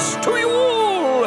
Cheers to you all!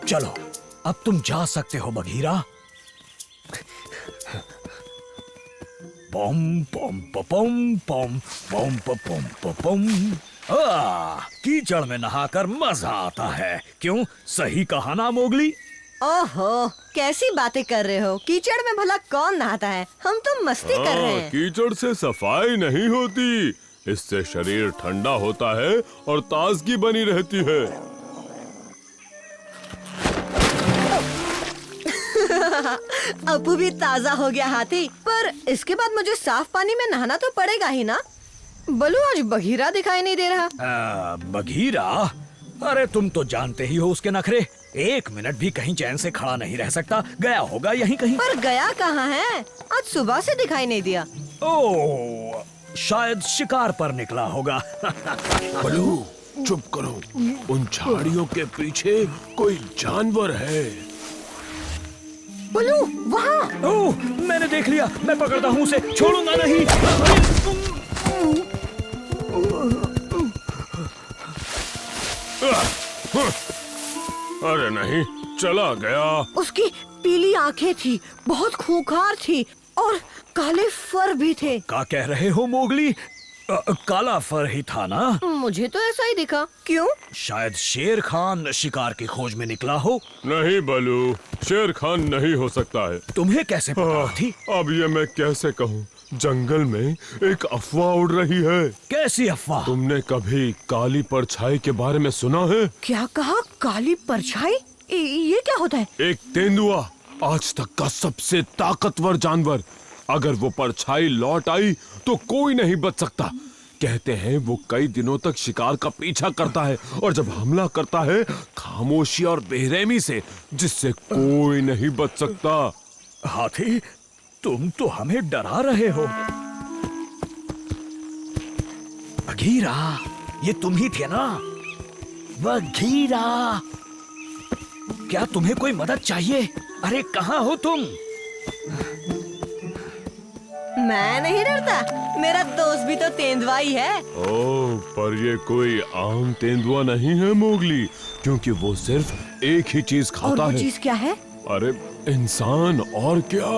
चलो, अब तुम जा सकते हो बघीरा। पम पम पम पम पम पम पम। कीचड़ में नहाकर मजा आता है, क्यों? सही कहा ना मोगली? ओहो, कैसी बातें कर रहे हो? कीचड़ में भला कौन नहाता है? हम तो मस्ती कर रहे हैं। कीचड़ से सफाई नहीं होती, इससे शरीर ठंडा होता है और ताजगी बनी रहती है। अपू भी ताजा हो गया हाथी, पर इसके बाद मुझे साफ पानी में नहाना तो पड़ेगा ही ना। बलू, आज बघीरा दिखाई नहीं दे रहा। बघीरा? अरे तुम तो जानते ही हो उसके नखरे। 1 मिनट भी कहीं चैन से खड़ा नहीं रह सकता। गया होगा यहीं कहीं। पर गया कहाँ है? आज सुबह से दिखाई नहीं दिया। ओह, शायद शिकार पर निकला होगा। बलू, चुप करो। उन झाड़ियों के पीछे कोई जानवर है। बलू, वहाँ। ओह, मैंने देख लिया। मैं पकड़ता हूँ उसे, छोड़ूंगा नहीं। अरे नहीं, चला गया। उसकी पीली आंखें थी, बहुत खूंखार थी और काले फर भी थे। क्या कह रहे हो मोगली? काला फर ही था ना? मुझे तो ऐसा ही दिखा। क्यों? शायद शेर खान शिकार की खोज में निकला हो। नहीं बलू, शेर खान नहीं हो सकता है। तुम्हें कैसे पता थी? अब ये मैं कैसे कहूँ? जंगल में एक अफवाह उड़ रही है। कैसी अफवाह? तुमने कभी काली परछाई के बारे में सुना है? क्या कहा? काली परछाई? ये क्या होता है? एक तेंदुआ, आज तक का सबसे ताकतवर जानवर। अगर वो परछाई लौट आई तो कोई नहीं बच सकता। कहते हैं वो कई दिनों तक शिकार का पीछा करता है और जब हमला करता है खामोशी और बेरहमी से, जिससे कोई नहीं बच सकता। हाथी, तुम तो हमें डरा रहे हो। बघीरा, ये तुम ही थे ना? बघीरा, क्या तुम्हें कोई मदद चाहिए? अरे कहाँ हो तुम? मैं नहीं डरता, मेरा दोस्त भी तो तेंदुआ ही है। ओह, पर ये कोई आम तेंदुआ नहीं है मोगली, क्योंकि वो सिर्फ एक ही चीज खाता और वो है। चीज क्या है? अरे इंसान, और क्या।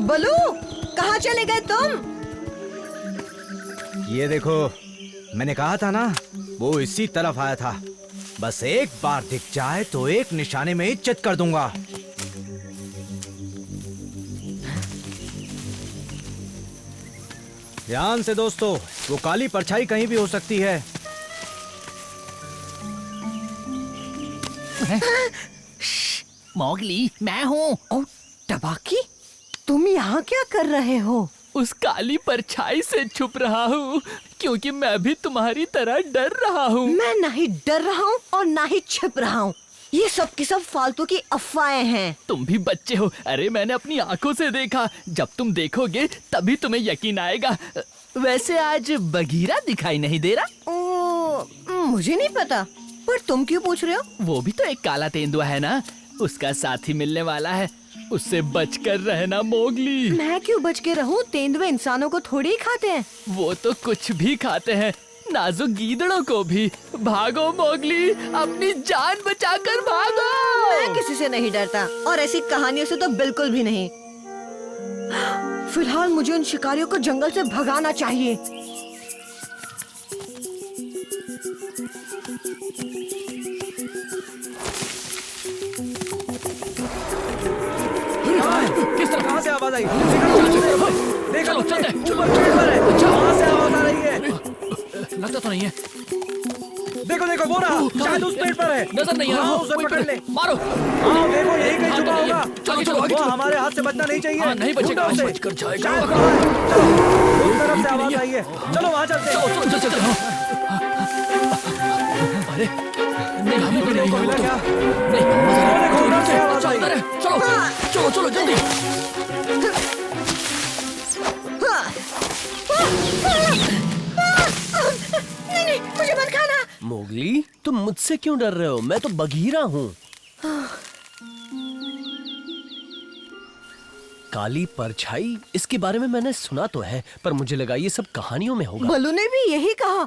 बलू, कहाँ चले गए तुम? ये देखो, मैंने कहा था ना, वो इसी तरफ आया था। बस एक बार दिख जाए तो एक निशाने में ही चित कर दूंगा। ध्यान से दोस्तों, वो काली परछाई कहीं भी हो सकती है। मोगली, मैं हूँ। ओ, टबाकी, तुम यहाँ क्या कर रहे हो? उस काली परछाई से छुप रहा हूँ, क्योंकि मैं भी तुम्हारी तरह डर रहा हूँ। मैं ना ही डर रहा हूँ और ना ही छिप रहा हूँ। ये सब की सब फालतू की अफवाहें हैं। तुम भी बच्चे हो। अरे मैंने अपनी आंखों से देखा। जब तुम देखोगे तभी तुम्हें यकीन आएगा। वैसे आज बघीरा दिखाई नहीं दे रहा। मुझे नहीं पता, पर तुम क्यों पूछ रहे हो? वो भी तो एक काला तेंदुआ है ना, उसका साथी मिलने वाला है। उससे बचकर रहना मोगली। मैं क्यों बच के रहूं? तेंदुए इंसानों को थोड़ी ही खाते हैं। वो तो कुछ भी खाते हैं, नाजुक गीदड़ों को भी। भागो मोगली, अपनी जान बचाकर भागो। मैं किसी से नहीं डरता और ऐसी कहानियों से तो बिल्कुल भी नहीं। फिलहाल मुझे उन शिकारियों को जंगल से भगाना चाहिए। किस तरह, कहाँ से आवाज आई? देखो, चलो, चलते हैं। ऊपर पेड़ पर है। वहाँ से आवाज आ रही है। लगता तो नहीं है। देखो देखो, वो रहा, शायद उस पेड़ पर है। नजर नहीं आ रहा। हाँ, उसे कोई पकड़ ले। मारो। हाँ देखो, यही कहीं छुपा होगा। चलो चलो, आगे वो चलो। हमारे हाथ से बचना नहीं चाहिए। हाँ, नहीं बचेगा, ढूंढो उसे। बचकर जाएगा। शायद वहाँ है। चलो, उस तरफ से आवाज आई है। चलो वहाँ चलते हैं। चलो चलो चलो। अरे नहीं, हमें भी नहीं मिला क्या? नहीं, देखो, उधर से आवाज आई। चलो चलो चलो जल्दी। नहीं नहीं, मुझे मत खाना। मोगली, तुम मुझसे क्यों डर रहे हो? मैं तो बघीरा हूँ। काली परछाई, इसके बारे में मैंने सुना तो है, पर मुझे लगा ये सब कहानियों में होगा। बलू ने भी यही कहा,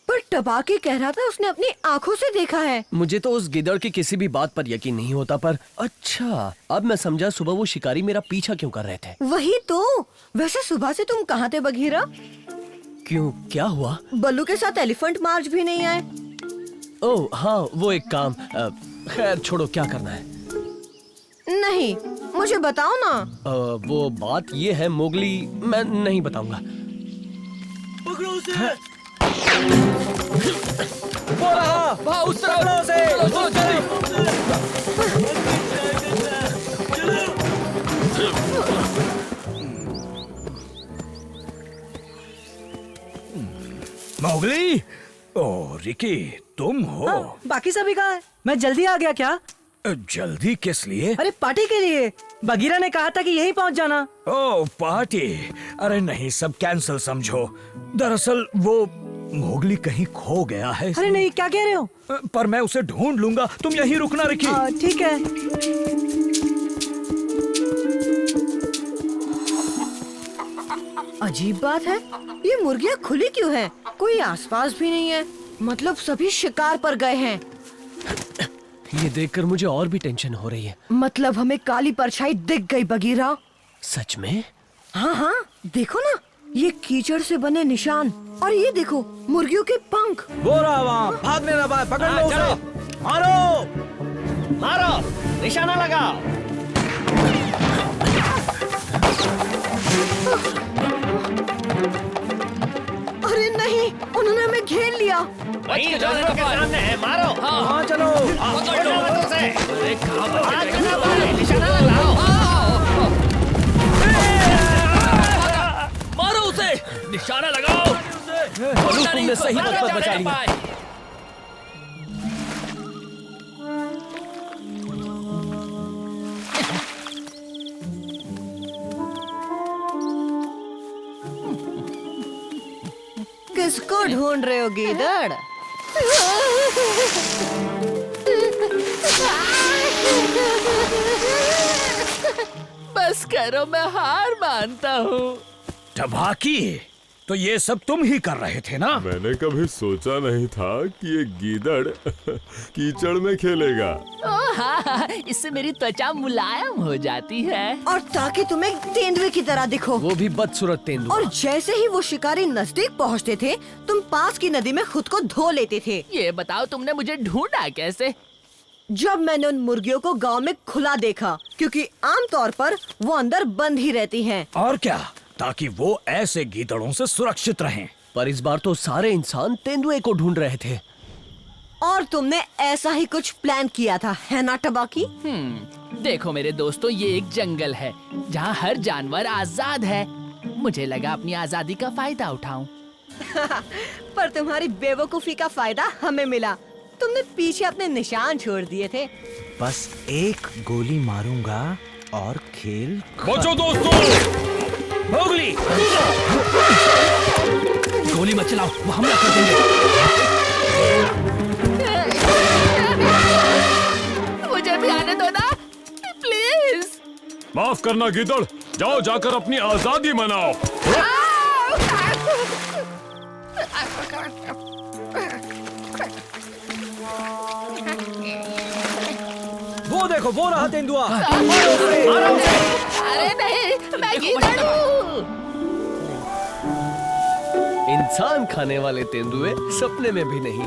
पर टबाकी कह रहा था उसने अपनी आंखों से देखा है। मुझे तो उस गिदड़ की किसी भी बात पर यकीन नहीं होता, पर अच्छा, अब मैं समझा सुबह वो शिकारी मेरा पीछा क्यों कर रहे थे। वही तो। वैसे सुबह से तुम कहाँ थे बघीरा? क्यों, क्या हुआ? बल्लू के साथ एलिफेंट मार्च भी नहीं आए। ओह हाँ, वो एक काम, खैर छोड़ो, क्या करना है? नहीं, मुझे बताओ ना। वो बात ये है मोगली, मैं नहीं बताऊंगा। पकड़ो उसे। वो रहा, वहाँ उस तरफ। पकड़ो उसे। चलो, जल्दी। मोगली, ओ रिकी, तुम हो? बाकी सभी कहाँ है? मैं जल्दी आ गया क्या? जल्दी किस लिए? अरे पार्टी के लिए। बगीरा ने कहा था कि यहीं पहुंच जाना। ओ पार्टी, अरे नहीं, सब कैंसिल समझो। दरअसल वो मोगली कहीं खो गया है। अरे नहीं, क्या कह रहे हो? पर मैं उसे ढूंढ लूंगा, तुम यहीं रुकना रिकी। ठीक है। अजीब बात है, ये मुर्गियाँ खुली क्यों हैं? कोई आसपास भी नहीं है। मतलब सभी शिकार पर गए हैं। ये देखकर मुझे और भी टेंशन हो रही है। मतलब हमें काली परछाई दिख गई बगीरा। सच में? हाँ हाँ, देखो ना, ये कीचड़ से बने निशान, और ये देखो मुर्गियों के पंख। वो रहा वहाँ, भागने ना पाए, पकड़ लो उसे। मारो, मारो, निशाना लगाओ। अरे नहीं, उन्होंने हमें घेर लिया। वहीं जाने के सामने है, मारो। हाँ चलो। पकड़ लो उसे। अरे कहाँ भागे? निशाना लगाओ। मारो उसे, निशाना लगाओ। बलू, तुमने सही वक्त पर बचा लिया। किसको ढूंढ रहे हो गीदड़? बस करो, मैं हार मानता हूँ। टबाकी, तो ये सब तुम ही कर रहे थे ना? मैंने कभी सोचा नहीं था कि ये गीदड़ कीचड़ में खेलेगा। हाँ, इससे मेरी त्वचा मुलायम हो जाती है। और ताकि तुम एक तेंदुए की तरह दिखो। वो भी बदसूरत तेंदुआ। और जैसे ही वो शिकारी नजदीक पहुंचते थे, तुम पास की नदी में खुद को धो लेते थे। ये बताओ, तुमने मुझे ढूंढा कैसे? जब मैंने उन मुर्गियों को गांव में खुला देखा, क्योंकि आमतौर पर वो अंदर बंद ही रहती हैं। और क्या, ताकि वो ऐसे गीदड़ों से सुरक्षित रहें। पर इस बार तो सारे इंसान तेंदुए को ढूंढ रहे थे। और तुमने ऐसा ही कुछ प्लान किया था, है ना टबाकी? देखो मेरे दोस्तों, ये एक जंगल है जहाँ हर जानवर आजाद है। मुझे लगा अपनी आजादी का फायदा उठाऊं। पर तुम्हारी बेवकूफी का फायदा हमें मिला। तुमने पीछे अपने निशान छोड़ दिए थे। बस एक गोली मारूंगा और खेल। बचो दोस्तों। मोगली, गोली मत चलाओ, वो हमला कर देंगे। मुझे भी आने दो ना, प्लीज। माफ करना गीदड़, जाओ जाकर अपनी आजादी मनाओ। वो देखो, वो रहा तेंदुआ। अरे नहीं, मैं गीदड़ हूँ। इंसान खाने वाले तेंदुए सपने में भी नहीं।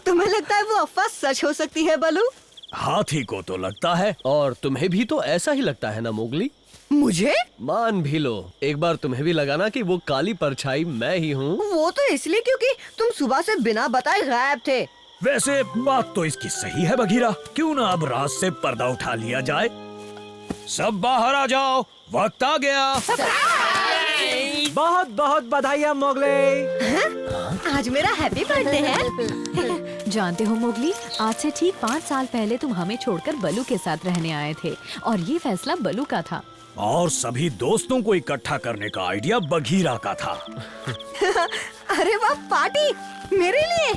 तुम्हें लगता है वो अफवाह सच हो सकती है बलू? हाथी को तो लगता है। और तुम्हें भी तो ऐसा ही लगता है ना मोगली? मुझे? मान भी लो, एक बार तुम्हें भी लगा ना कि वो काली परछाई मैं ही हूँ। वो तो इसलिए क्योंकि तुम सुबह से बिना बताए गायब थे। वैसे बात तो इसकी सही है बघीरा, क्यों ना अब रात से पर्दा उठा लिया जाए। सब बाहर आ जाओ, वक्त आ गया। बहुत बहुत बधाइयाँ मोगले। आज मेरा हैप्पी बर्थडे है। जानते हो मोगली, आज से ठीक 5 साल पहले तुम हमें छोड़कर बलू के साथ रहने आए थे और ये फैसला बलू का था। और सभी दोस्तों को इकट्ठा करने का आइडिया बघीरा का था। अरे वाह, पार्टी मेरे लिए।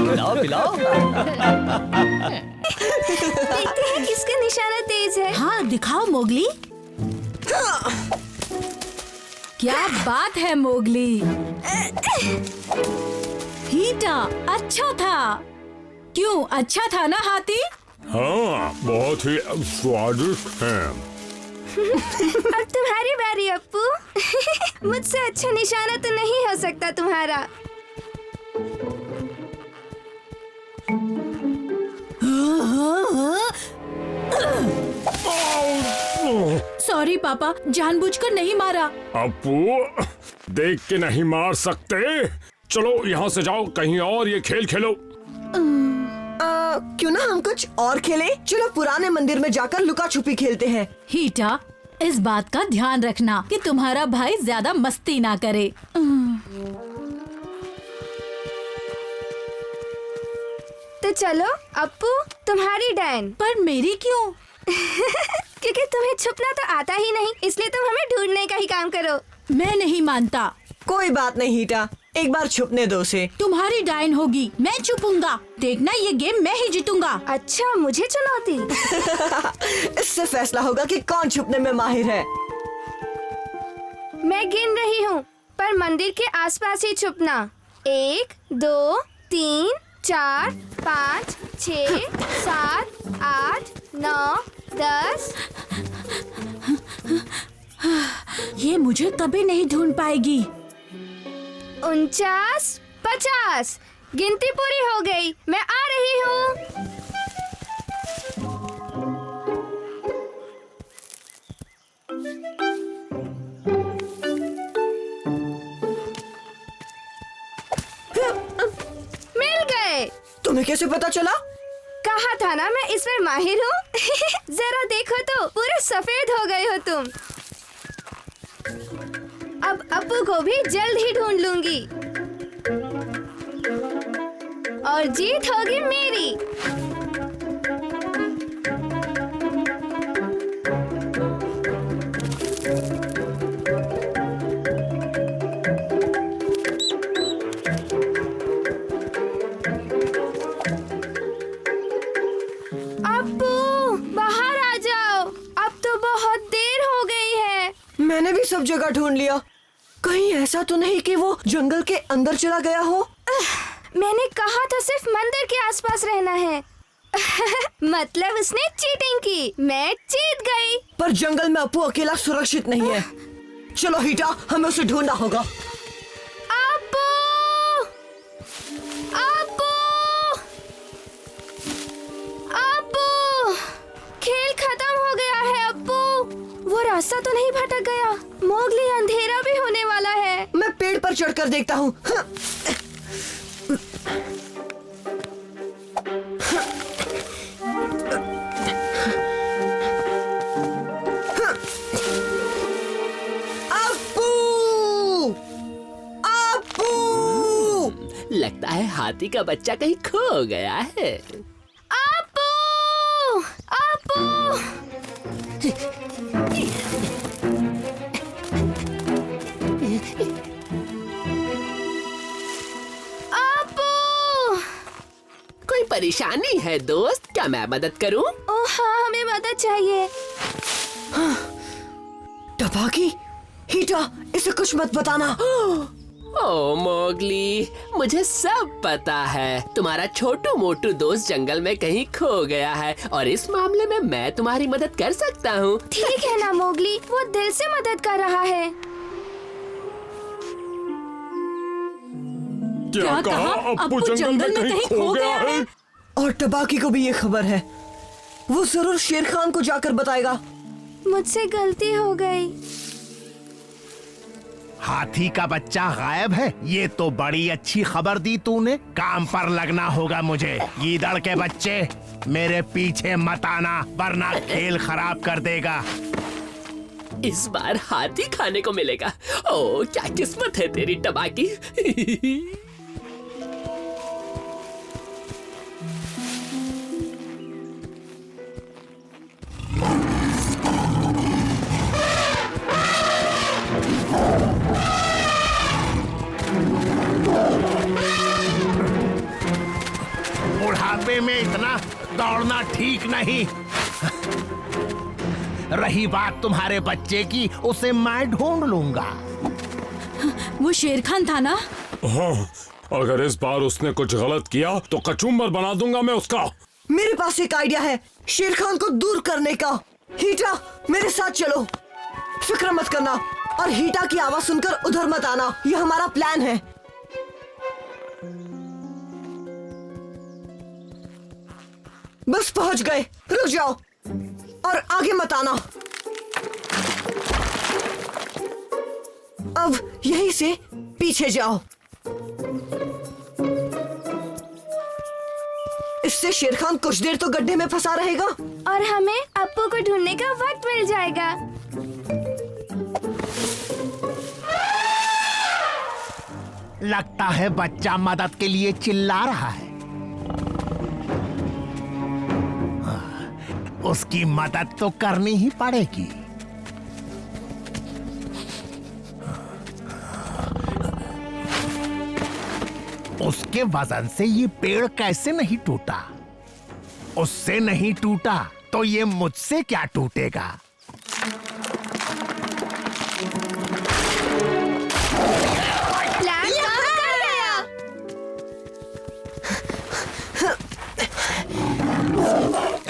पिलाओ पिलाओ। देखते हैं किसका निशाना तेज है। हाँ दिखाओ मोगली। क्या बात है मोगली। हीटा अच्छा था। क्यों अच्छा था ना हाथी? हाँ, बहुत ही स्वादिष्ट है। अब तुम्हारी बारी अप्पू। मुझसे अच्छा निशाना तो नहीं हो सकता तुम्हारा। सॉरी पापा, जानबूझकर नहीं मारा। अप्पू, देख के नहीं मार सकते। चलो यहाँ से जाओ, कहीं और ये खेल खेलो। क्यों ना हम कुछ और खेलें? चलो पुराने मंदिर में जाकर लुका छुपी खेलते हैं। हीटा, इस बात का ध्यान रखना कि तुम्हारा भाई ज्यादा मस्ती ना करे। तो चलो अप्पू, तुम्हारी डैन। पर मेरी क्यों? क्योंकि तुम्हें छुपना तो आता ही नहीं, इसलिए तुम हमें ढूंढने का ही काम करो। मैं नहीं मानता। कोई बात नहीं हीटा, एक बार छुपने दो उसे। तुम्हारी डायन होगी, मैं छुपूंगा। देखना ये गेम मैं ही जीतूंगा। अच्छा, मुझे चुनौती। इससे फैसला होगा कि कौन छुपने में माहिर है। मैं गिन रही हूँ, पर मंदिर के आसपास ही छुपना। 1 2 3 4 5 6 7 8 9 10। ये मुझे कभी नहीं ढूंढ पाएगी। 49 50। गिनती पूरी हो गई, मैं आ रही हूँ। मिल गए। तुम्हें कैसे पता चला? कहा था ना मैं इसमें माहिर हूँ। जरा देखो तो, पूरे सफेद हो गए हो तुम। अब अप्पू को भी जल्द ही ढूंढ लूंगी और जीत होगी मेरी। अप्पू, बाहर आ जाओ, अब तो बहुत देर हो गई है। मैंने भी सब जगह ढूंढ लिया। कहीं ऐसा तो नहीं कि वो जंगल के अंदर चला गया हो? मैंने कहा था सिर्फ मंदिर के आसपास रहना है। मतलब उसने चीटिंग की, मैं जीत गई। पर जंगल में अप्पू अकेला सुरक्षित नहीं है। चलो हीटा, हमें उसे ढूंढना होगा। अप्पू! अप्पू! अप्पू! खेल खत्म हो गया है अप्पू। वो रास्ता तो नहीं भटक गया? मोगली, अंधेरा भी होने वाला है। मैं पेड़ पर चढ़कर देखता हूँ। लगता है हाथी का बच्चा कहीं खो गया है। अप्पू! अप्पू! अप्पू! कोई परेशानी है दोस्त? क्या मैं मदद करूं? ओह हाँ, हमें मदद चाहिए। टपाकी, हीटा, इसे कुछ मत बताना। ओ मोगली, मुझे सब पता है। तुम्हारा छोटू मोटू दोस्त जंगल में कहीं खो गया है और इस मामले में मैं तुम्हारी मदद कर सकता हूँ। ठीक है ना मोगली, वो दिल से मदद कर रहा है। क्या कहा? अप्पू जंगल में कहीं खो गया है? और टपाकी को भी ये खबर है। वो जरूर शेर खान को जाकर बताएगा। मुझसे गलती हो गई। हाथी का बच्चा गायब है, ये तो बड़ी अच्छी खबर दी तूने। काम पर लगना होगा मुझे। गीदड़ के बच्चे, मेरे पीछे मत आना वरना खेल खराब कर देगा। इस बार हाथी खाने को मिलेगा। ओ क्या किस्मत है तेरी टबाकी। बुढ़ापे में इतना दौड़ना ठीक नहीं। रही बात तुम्हारे बच्चे की, उसे मैं ढूंढ लूंगा। वो शेर खान था ना? हाँ, अगर इस बार उसने कुछ गलत किया तो कचूमर बना दूंगा मैं उसका। मेरे पास एक आइडिया है शेर खान को दूर करने का। हीटा, मेरे साथ चलो। फिक्र मत करना और हीटा की आवाज सुनकर उधर मत आना। ये हमारा प्लान है। बस पहुंच गए, रुक जाओ और आगे मत आना। अब यहीं से पीछे जाओ। इससे शेर खान कुछ देर तो गड्ढे में फंसा रहेगा और हमें अप्पू को ढूंढने का वक्त मिल जाएगा। लगता है बच्चा मदद के लिए चिल्ला रहा है। उसकी मदद तो करनी ही पड़ेगी। उसके वजन से ये पेड़ कैसे नहीं टूटा? उससे नहीं टूटा तो ये मुझसे क्या टूटेगा? प्लान काम कर गया।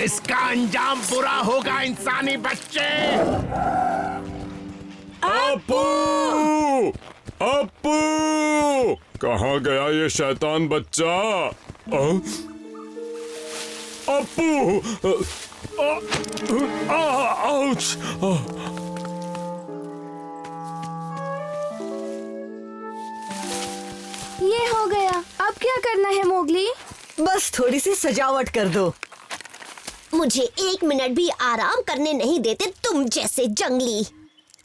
इसका अंजाम बुरा होगा इंसानी बच्चे। अप्पू! अप्पू! कहाँ गया ये शैतान बच्चा? अप्पू! आउच! ये हो गया। अब क्या करना है मोगली? बस थोड़ी सी सजावट कर दो। मुझे 1 मिनट भी आराम करने नहीं देते तुम जैसे जंगली।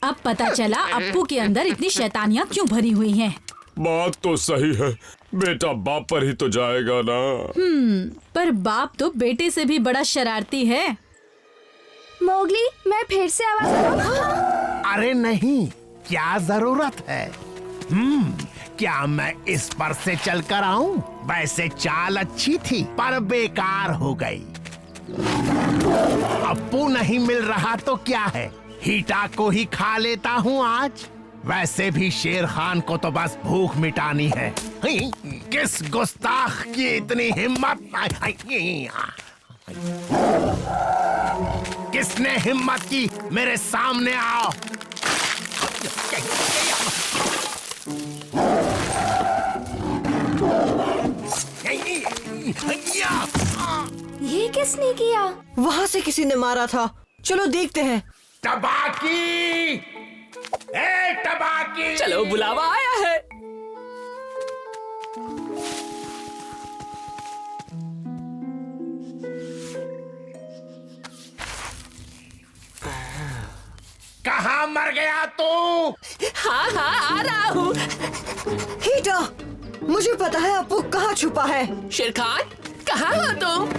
अब पता चला अप्पू के अंदर इतनी शैतानियाँ क्यों भरी हुई हैं। बात तो सही है, बेटा बाप पर ही तो जाएगा ना। पर बाप तो बेटे से भी बड़ा शरारती है। मोगली, मैं फिर से आवाज करूं? अरे नहीं, क्या जरूरत है? क्या मैं इस पर से चलकर आऊं? वैसे चाल अच्छी थी पर बेकार हो गई। अप्पू नहीं मिल रहा तो क्या है, हीटा को ही खा लेता हूँ आज। वैसे भी शेर खान को तो बस भूख मिटानी है। किस गुस्ताख की इतनी हिम्मत? किसने हिम्मत की मेरे सामने आओ? ये किसने किया? वहाँ से किसी ने मारा था। चलो देखते हैं। टबाकी! ए टबाकी! चलो बुलावा आया है। कहाँ मर गया तू? हाँ हाँ, आ रहा हूँ। हीटा, मुझे पता है अप्पू कहाँ छुपा है। शेर खान, कहाँ हो तुम?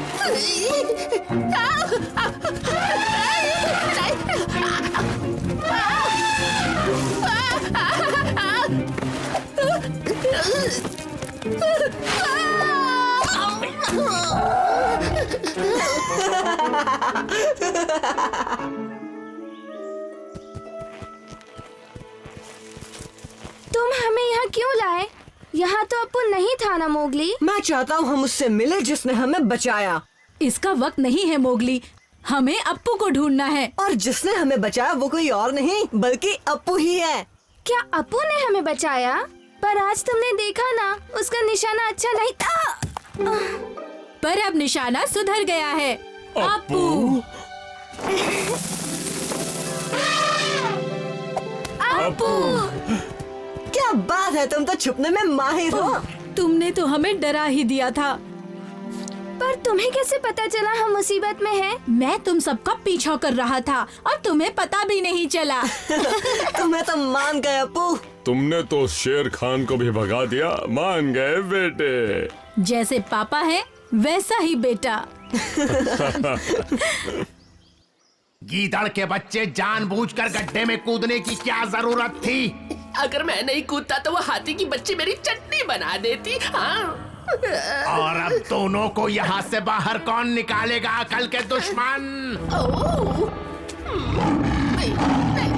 तुम हमें यहाँ क्यों लाए? यहाँ तो अप्पू नहीं था ना मोगली। मैं चाहता हूँ हम उससे मिले जिसने हमें बचाया। इसका वक्त नहीं है मोगली, हमें अप्पू को ढूंढना है। और जिसने हमें बचाया वो कोई और नहीं बल्कि अप्पू ही है। क्या अप्पू ने हमें बचाया? पर आज तुमने देखा ना, उसका निशाना अच्छा नहीं था। पर अब निशाना सुधर गया है। अप्पू! अप्पू! क्या बात है, तुम तो छुपने में माहिर हो। तुमने तो हमें डरा ही दिया था। पर तुम्हें कैसे पता चला हम मुसीबत में हैं? मैं तुम सबका पीछा कर रहा था और तुम्हें पता भी नहीं चला। तुम्हें तो मान गए अप्पू। तुमने तो शेर खान को भी भगा दिया, मान गए बेटे। जैसे पापा है वैसा ही बेटा। गीदड़ के बच्चे, जानबूझकर गड्ढे में कूदने की क्या जरूरत थी? अगर मैं नहीं कूदता तो वो हाथी की बच्ची मेरी चटनी बना देती। हाँ। और अब दोनों को यहाँ से बाहर कौन निकालेगा, अकल के दुश्मन? नहीं, नहीं,